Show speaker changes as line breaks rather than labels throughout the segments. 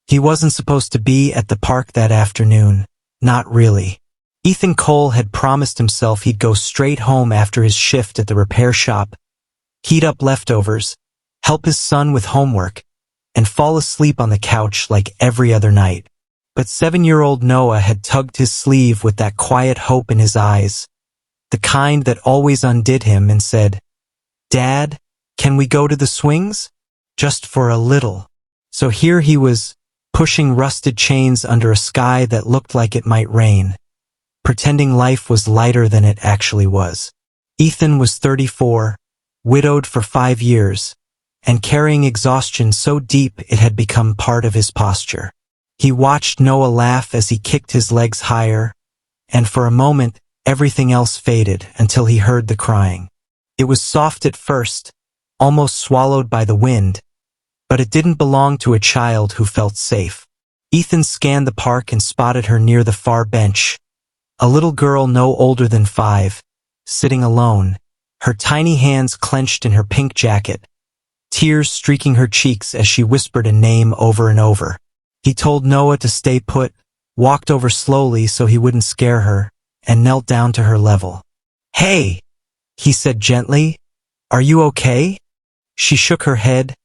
He wasn't supposed to be at the park that afternoon. Not really. Ethan Cole had promised himself he'd go straight home after his shift at the repair shop, heat up leftovers, help his son with homework, and fall asleep on the couch like every other night. But 7-year-old Noah had tugged his sleeve with that quiet hope in his eyes, the kind that always undid him, and said, "Dad, can we go to the swings? Just for a little." So here he was, pushing rusted chains under a sky that looked like it might rain, pretending life was lighter than it actually was. Ethan was 34, widowed for 5 years, and carrying exhaustion so deep it had become part of his posture. He watched Noah laugh as he kicked his legs higher, and for a moment everything else faded until he heard the crying. It was soft at first, almost swallowed by the wind, but it didn't belong to a child who felt safe. Ethan scanned the park and spotted her near the far bench, a little girl no older than 5, sitting alone, her tiny hands clenched in her pink jacket, tears streaking her cheeks as she whispered a name over and over. He told Noah to stay put, walked over slowly so he wouldn't scare her, and knelt down to her level. "Hey," he said gently, "are you okay?" She shook her head,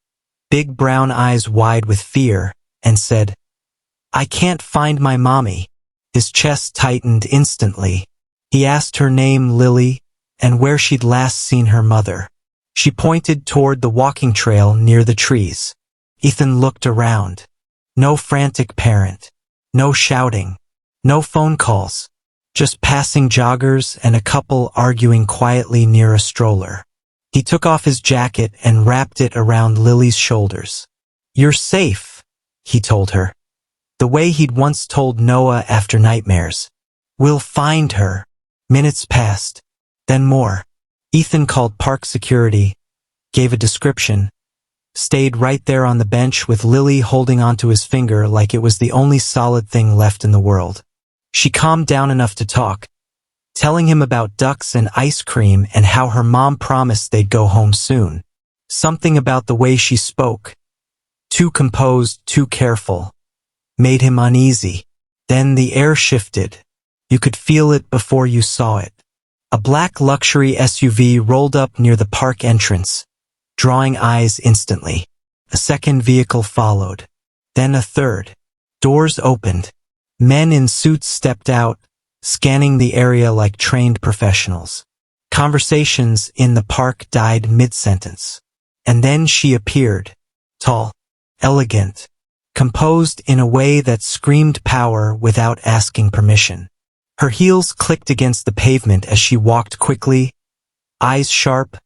big brown eyes wide with fear, and said, "I can't find my mommy." His chest tightened instantly. He asked her name, Lily, and where she'd last seen her mother. She pointed toward the walking trail near the trees. Ethan looked around. No frantic parent. No shouting. No phone calls. Just passing joggers and a couple arguing quietly near a stroller. He took off his jacket and wrapped it around Lily's shoulders. "You're safe," he told her, the way he'd once told Noah after nightmares. "We'll find her." Minutes passed, then more. Ethan called park security, gave a description, stayed right there on the bench with Lily holding onto his finger like it was the only solid thing left in the world. She calmed down enough to talk, telling him about ducks and ice cream and how her mom promised they'd go home soon. Something about the way she spoke, too composed, too careful, made him uneasy. Then the air shifted. You could feel it before you saw it. A black luxury SUV rolled up near the park entrance, drawing eyes instantly. A second vehicle followed. Then a third. Doors opened. Men in suits stepped out, scanning the area like trained professionals. Conversations in the park died mid-sentence. And then she appeared, tall, elegant, composed in a way that screamed power without asking permission. Her heels clicked against the pavement as she walked quickly, eyes sharp,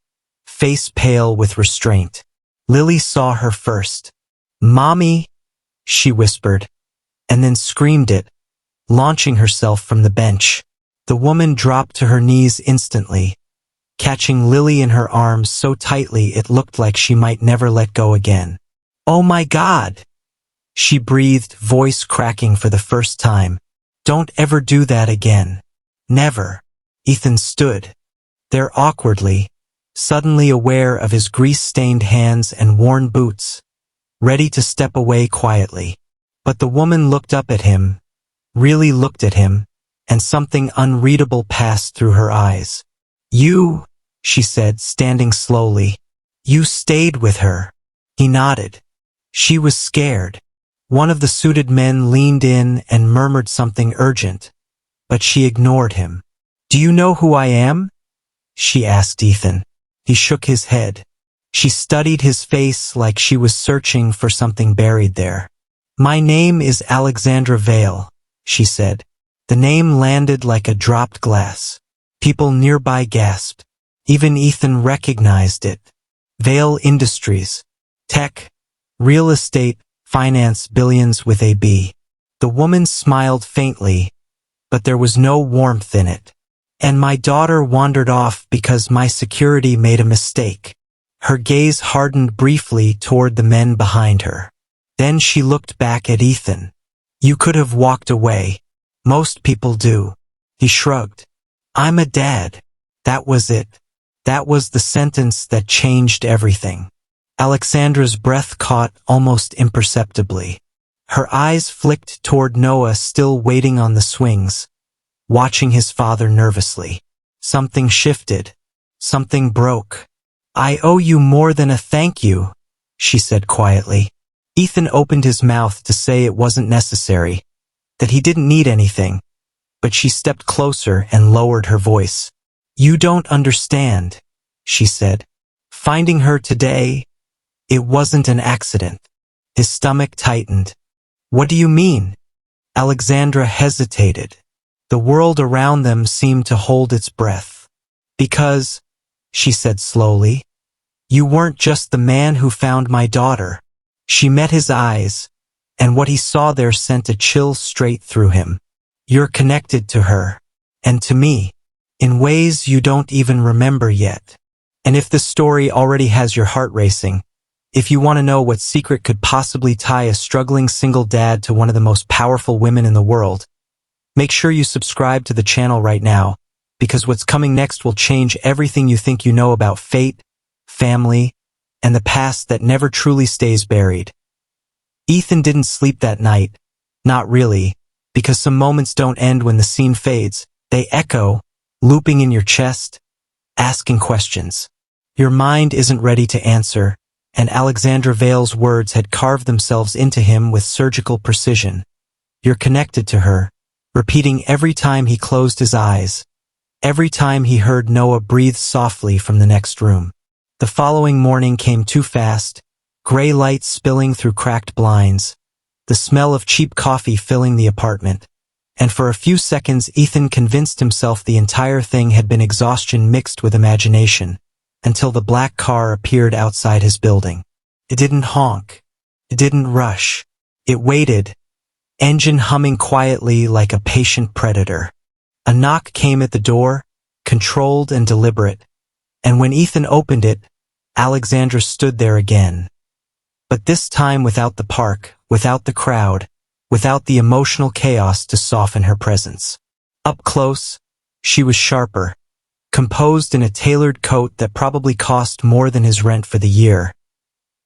face pale with restraint. Lily saw her first. "Mommy," she whispered, and then screamed it, launching herself from the bench. The woman dropped to her knees instantly, catching Lily in her arms so tightly it looked like she might never let go again. "Oh my God," she breathed, voice cracking for the first time. "Don't ever do that again. Never." Ethan stood there awkwardly, suddenly aware of his grease-stained hands and worn boots, ready to step away quietly. But the woman looked up at him, really looked at him, and something unreadable passed through her eyes. "You," she said, standing slowly, "you stayed with her." He nodded. She was scared. One of the suited men leaned in and murmured something urgent, but she ignored him. "Do you know who I am?" she asked Ethan. He shook his head. She studied his face like she was searching for something buried there. "My name is Alexandra Vale," she said. The name landed like a dropped glass. People nearby gasped. Even Ethan recognized it. Vale Industries. Tech. Real estate. Finance, billions with a B. The woman smiled faintly, but there was no warmth in it. "And my daughter wandered off because my security made a mistake." Her gaze hardened briefly toward the men behind her. Then she looked back at Ethan. "You could have walked away. Most people do." He shrugged. "I'm a dad." That was it. That was the sentence that changed everything. Alexandra's breath caught almost imperceptibly. Her eyes flicked toward Noah still waiting on the swings, watching his father nervously. Something shifted. Something broke. "I owe you more than a thank you," she said quietly. Ethan opened his mouth to say it wasn't necessary, that he didn't need anything, but she stepped closer and lowered her voice. "You don't understand," she said. "Finding her today, it wasn't an accident." His stomach tightened. "What do you mean?" Alexandra hesitated. The world around them seemed to hold its breath. "Because," she said slowly, "you weren't just the man who found my daughter." She met his eyes, and what he saw there sent a chill straight through him. "You're connected to her, and to me, in ways you don't even remember yet." And if the story already has your heart racing, if you want to know what secret could possibly tie a struggling single dad to one of the most powerful women in the world, make sure you subscribe to the channel right now, because what's coming next will change everything you think you know about fate, family, and the past that never truly stays buried. Ethan didn't sleep that night. Not really, because some moments don't end when the scene fades. They echo, looping in your chest, asking questions. Your mind isn't ready to answer, and Alexandra Vale's words had carved themselves into him with surgical precision. "You're connected to her," repeating every time he closed his eyes, every time he heard Noah breathe softly from the next room. The following morning came too fast, gray light spilling through cracked blinds, the smell of cheap coffee filling the apartment, and for a few seconds Ethan convinced himself the entire thing had been exhaustion mixed with imagination, until the black car appeared outside his building. It didn't honk. It didn't rush. It waited, engine humming quietly like a patient predator. A knock came at the door, controlled and deliberate, and when Ethan opened it, Alexandra stood there again. But this time without the park, without the crowd, without the emotional chaos to soften her presence. Up close, she was sharper, composed in a tailored coat that probably cost more than his rent for the year.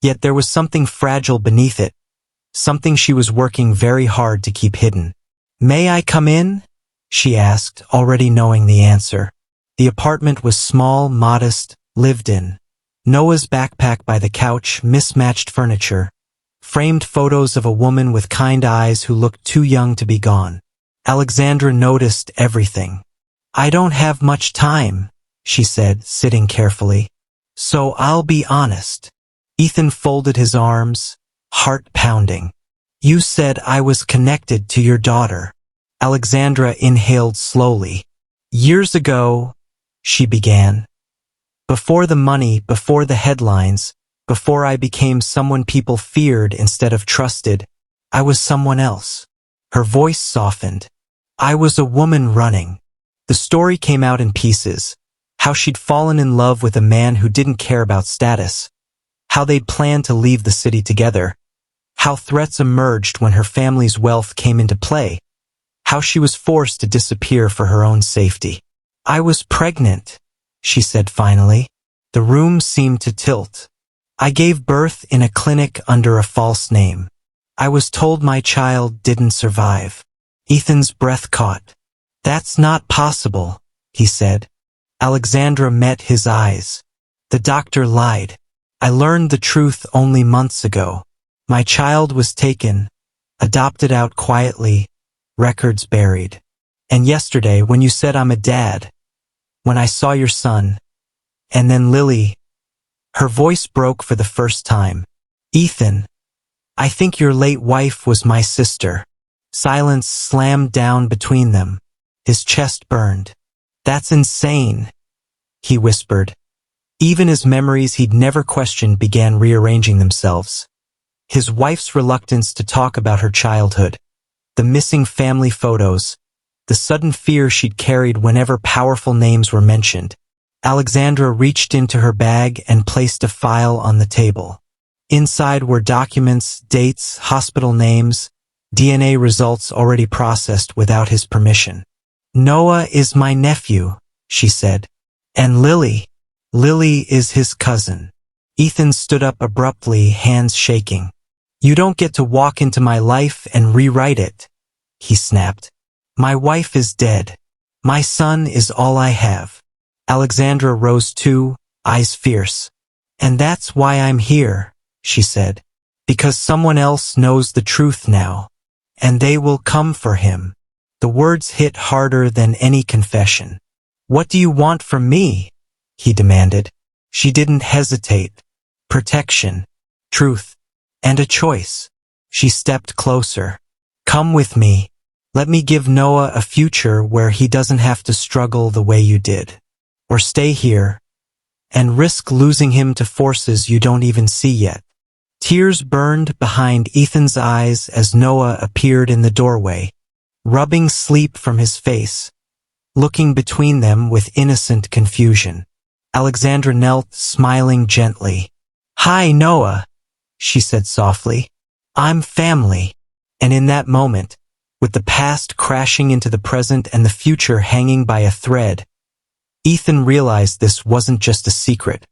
Yet there was something fragile beneath it, something she was working very hard to keep hidden. "May I come in?" she asked, already knowing the answer. The apartment was small, modest, lived in. Noah's backpack by the couch, mismatched furniture, framed photos of a woman with kind eyes who looked too young to be gone. Alexandra noticed everything. "I don't have much time," she said, sitting carefully. "So I'll be honest." Ethan folded his arms, heart pounding. "You said I was connected to your daughter." Alexandra inhaled slowly. "Years ago," she began. "Before the money, before the headlines, before I became someone people feared instead of trusted, I was someone else." Her voice softened. "I was a woman running." The story came out in pieces. How she'd fallen in love with a man who didn't care about status. How they'd planned to leave the city together. How threats emerged when her family's wealth came into play. How she was forced to disappear for her own safety. "I was pregnant," she said finally. The room seemed to tilt. "I gave birth in a clinic under a false name. I was told my child didn't survive." Ethan's breath caught. "That's not possible," he said. Alexandra met his eyes. "The doctor lied. I learned the truth only months ago. My child was taken, adopted out quietly, records buried. And yesterday, when you said I'm a dad, when I saw your son, and then Lily," her voice broke for the first time. "Ethan, I think your late wife was my sister." Silence slammed down between them. His chest burned. "That's insane," he whispered. Even as memories he'd never questioned began rearranging themselves. His wife's reluctance to talk about her childhood, the missing family photos, the sudden fear she'd carried whenever powerful names were mentioned. Alexandra reached into her bag and placed a file on the table. Inside were documents, dates, hospital names, DNA results already processed without his permission. "Noah is my nephew," she said. "And Lily is his cousin." Ethan stood up abruptly, hands shaking. You don't get to walk into my life and rewrite it, he snapped. My wife is dead. My son is all I have. Alexandra rose too, eyes fierce. And that's why I'm here, she said. Because someone else knows the truth now. And they will come for him. The words hit harder than any confession. What do you want from me? He demanded. She didn't hesitate. Protection, truth, and a choice. She stepped closer. Come with me. Let me give Noah a future where he doesn't have to struggle the way you did. Or stay here and risk losing him to forces you don't even see yet. Tears burned behind Ethan's eyes as Noah appeared in the doorway, rubbing sleep from his face, looking between them with innocent confusion. Alexandra knelt, smiling gently. Hi, Noah, she said softly. I'm family. And in that moment, with the past crashing into the present and the future hanging by a thread, Ethan realized this wasn't just a secret.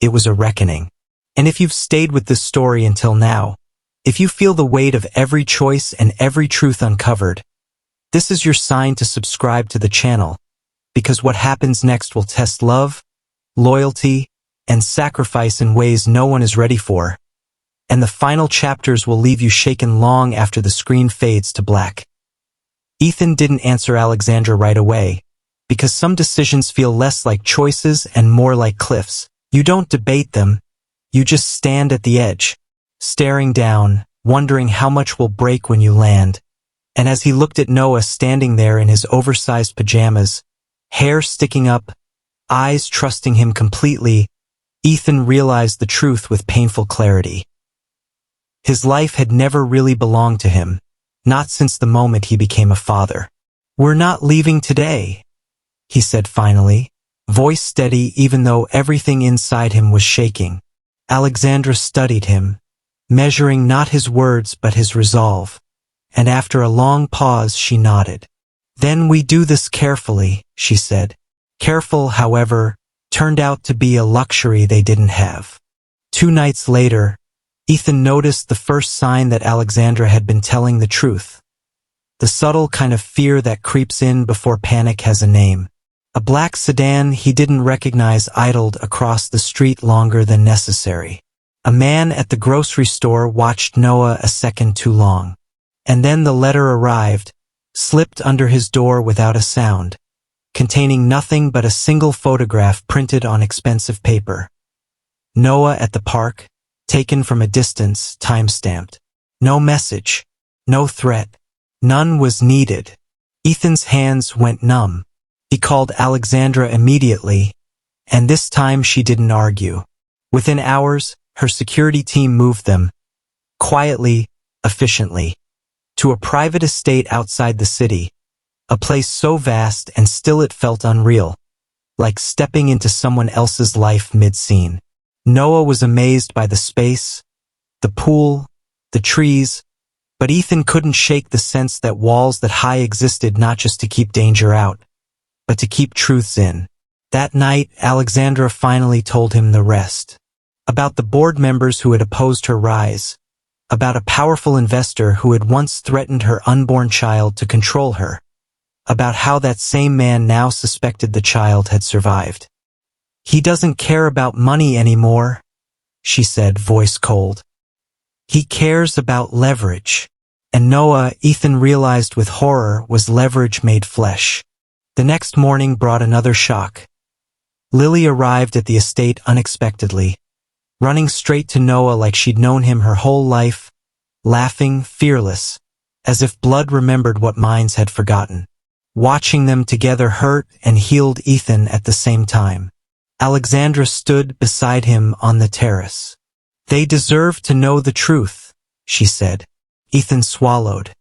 It was a reckoning. And if you've stayed with this story until now, if you feel the weight of every choice and every truth uncovered, this is your sign to subscribe to the channel, because what happens next will test love, loyalty, and sacrifice in ways no one is ready for. And the final chapters will leave you shaken long after the screen fades to black. Ethan didn't answer Alexandra right away, because some decisions feel less like choices and more like cliffs. You don't debate them, you just stand at the edge, staring down, wondering how much will break when you land. And as he looked at Noah standing there in his oversized pajamas, hair sticking up, eyes trusting him completely, Ethan realized the truth with painful clarity. His life had never really belonged to him, not since the moment he became a father. We're not leaving today, he said finally, voice steady even though everything inside him was shaking. Alexandra studied him, measuring not his words but his resolve, and after a long pause she nodded. Then we do this carefully, she said. Careful, however, turned out to be a luxury they didn't have. 2 nights later, Ethan noticed the first sign that Alexandra had been telling the truth. The subtle kind of fear that creeps in before panic has a name. A black sedan he didn't recognize idled across the street longer than necessary. A man at the grocery store watched Noah a second too long. And then the letter arrived, slipped under his door without a sound, containing nothing but a single photograph printed on expensive paper. Noah at the park, taken from a distance, time-stamped. No message, no threat, none was needed. Ethan's hands went numb. He called Alexandra immediately, and this time she didn't argue. Within hours, her security team moved them, quietly, efficiently, to a private estate outside the city, a place so vast and still it felt unreal, like stepping into someone else's life mid-scene. Noah was amazed by the space, the pool, the trees, but Ethan couldn't shake the sense that walls that high existed not just to keep danger out, but to keep truths in. That night, Alexandra finally told him the rest. About the board members who had opposed her rise, about a powerful investor who had once threatened her unborn child to control her, about how that same man now suspected the child had survived. He doesn't care about money anymore, she said, voice cold. He cares about leverage. And Noah, Ethan realized with horror, was leverage made flesh. The next morning brought another shock. Lily arrived at the estate unexpectedly, running straight to Noah like she'd known him her whole life, laughing, fearless, as if blood remembered what minds had forgotten. Watching them together hurt and healed Ethan at the same time. Alexandra stood beside him on the terrace. They deserve to know the truth, she said. Ethan swallowed.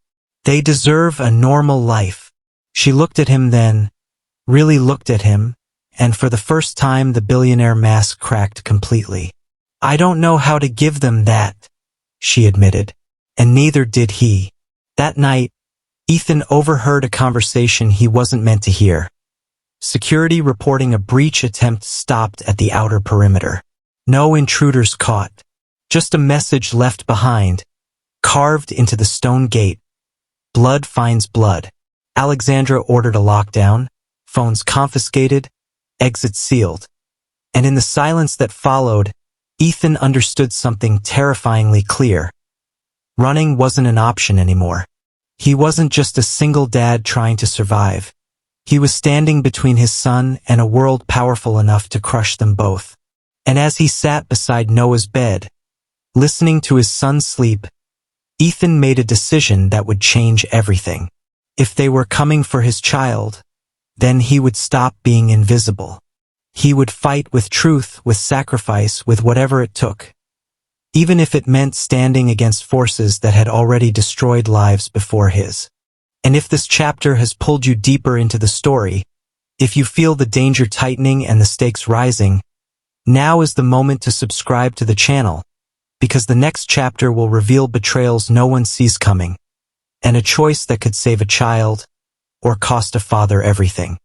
They deserve a normal life. She looked at him then, really looked at him, and for the first time the billionaire mask cracked completely. I don't know how to give them that, she admitted, and neither did he. That night, Ethan overheard a conversation he wasn't meant to hear. Security reporting a breach attempt stopped at the outer perimeter. No intruders caught. Just a message left behind, carved into the stone gate. Blood finds blood. Alexandra ordered a lockdown, phones confiscated, exits sealed. And in the silence that followed, Ethan understood something terrifyingly clear. Running wasn't an option anymore. He wasn't just a single dad trying to survive. He was standing between his son and a world powerful enough to crush them both. And as he sat beside Noah's bed, listening to his son sleep, Ethan made a decision that would change everything. If they were coming for his child, then he would stop being invisible. He would fight with truth, with sacrifice, with whatever it took. Even if it meant standing against forces that had already destroyed lives before his. And if this chapter has pulled you deeper into the story, if you feel the danger tightening and the stakes rising, now is the moment to subscribe to the channel, because the next chapter will reveal betrayals no one sees coming, and a choice that could save a child or cost a father everything.